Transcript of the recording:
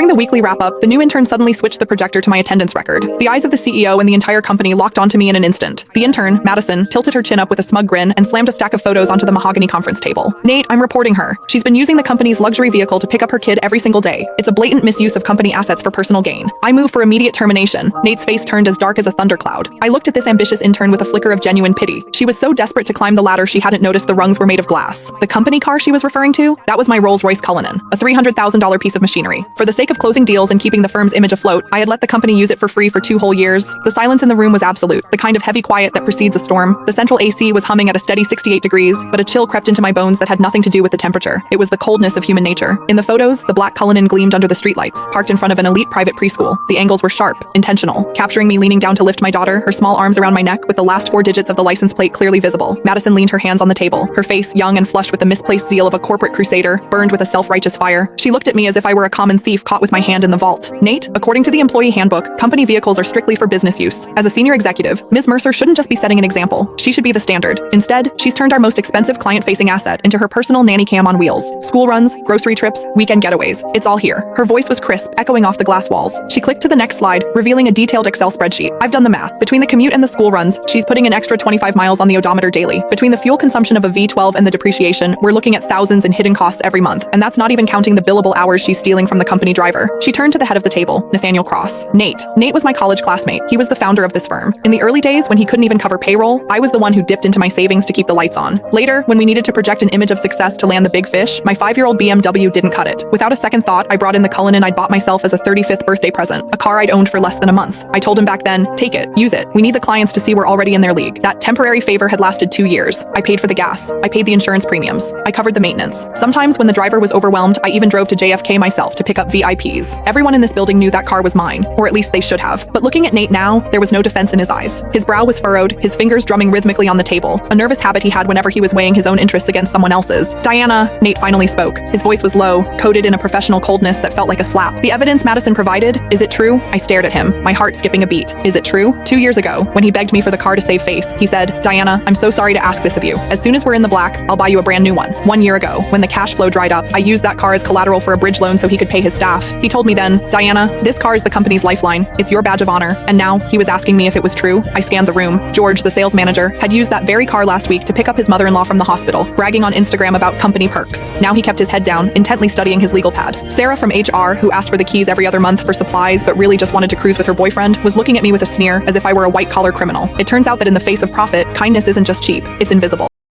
During the weekly wrap-up, the new intern suddenly switched the projector to my attendance record. The eyes of the CEO and the entire company locked onto me in an instant. The intern, Madison, tilted her chin up with a smug grin and slammed a stack of photos onto the mahogany conference table. Nate, I'm reporting her. She's been using the company's luxury vehicle to pick up her kid every single day. It's a blatant misuse of company assets for personal gain. I move for immediate termination. Nate's face turned as dark as a thundercloud. I looked at this ambitious intern with a flicker of genuine pity. She was so desperate to climb the ladder she hadn't noticed the rungs were made of glass. The company car she was referring to? That was my Rolls-Royce Cullinan, a $300,000 piece of machinery. For the sake of closing deals and keeping the firm's image afloat, I had let the company use it for free for 2 whole years. The silence in the room was absolute, the kind of heavy quiet that precedes a storm. The central AC was humming at a steady 68 degrees, but a chill crept into my bones that had nothing to do with the temperature. It was the coldness of human nature. In the photos, the black Cullinan gleamed under the streetlights, parked in front of an elite private preschool. The angles were sharp, intentional, capturing me leaning down to lift my daughter, her small arms around my neck with the last 4 digits of the license plate clearly visible. Madison leaned her hands on the table, her face, young and flushed with the misplaced zeal of a corporate crusader, burned with a self-righteous fire. She looked at me as if I were a common thief caught with my hand in the vault. Nate, according to the employee handbook, company vehicles are strictly for business use. As a senior executive, Ms. Mercer shouldn't just be setting an example. She should be the standard. Instead, she's turned our most expensive client-facing asset into her personal nanny cam on wheels. School runs, grocery trips, weekend getaways. It's all here. Her voice was crisp, echoing off the glass walls. She clicked to the next slide, revealing a detailed Excel spreadsheet. I've done the math. Between the commute and the school runs, she's putting an extra 25 miles on the odometer daily. Between the fuel consumption of a V12 and the depreciation, we're looking at thousands in hidden costs every month. And that's not even counting the billable hours she's stealing from the company driver. She turned to the head of the table, Nathaniel Cross. Nate. Nate was my college classmate. He was the founder of this firm. In the early days, when he couldn't even cover payroll, I was the one who dipped into my savings to keep the lights on. Later, when we needed to project an image of success to land the big fish, my 5-year-old BMW didn't cut it. Without a second thought, I brought in the Cullinan I'd bought myself as a 35th birthday present, a car I'd owned for less than a month. I told him back then, take it, use it. We need the clients to see we're already in their league. That temporary favor had lasted 2 years. I paid for the gas. I paid the insurance premiums. I covered the maintenance. Sometimes when the driver was overwhelmed, I even drove to JFK myself to pick up VIPs. Everyone in this building knew that car was mine, or at least they should have. But looking at Nate now, there was no defense in his eyes. His brow was furrowed, his fingers drumming rhythmically on the table, a nervous habit he had whenever he was weighing his own interests against someone else's. Diana, Nate finally spoke. His voice was low, coated in a professional coldness that felt like a slap. The evidence Madison provided, is it true? I stared at him, my heart skipping a beat. Is it true? 2 years ago, when he begged me for the car to save face, he said, Diana, I'm so sorry to ask this of you. As soon as we're in the black, I'll buy you a brand new one. 1 year ago, when the cash flow dried up, I used that car as collateral for a bridge loan so he could pay his staff. He told me then, Diana, this car is the company's lifeline. It's your badge of honor. And now, he was asking me if it was true. I scanned the room. George, the sales manager, had used that very car last week to pick up his mother-in-law from the hospital, bragging on Instagram about company perks. Now he kept his head down, intently studying his legal pad. Sarah from HR, who asked for the keys every other month for supplies but really just wanted to cruise with her boyfriend, was looking at me with a sneer as if I were a white-collar criminal. It turns out that in the face of profit, kindness isn't just cheap, it's invisible.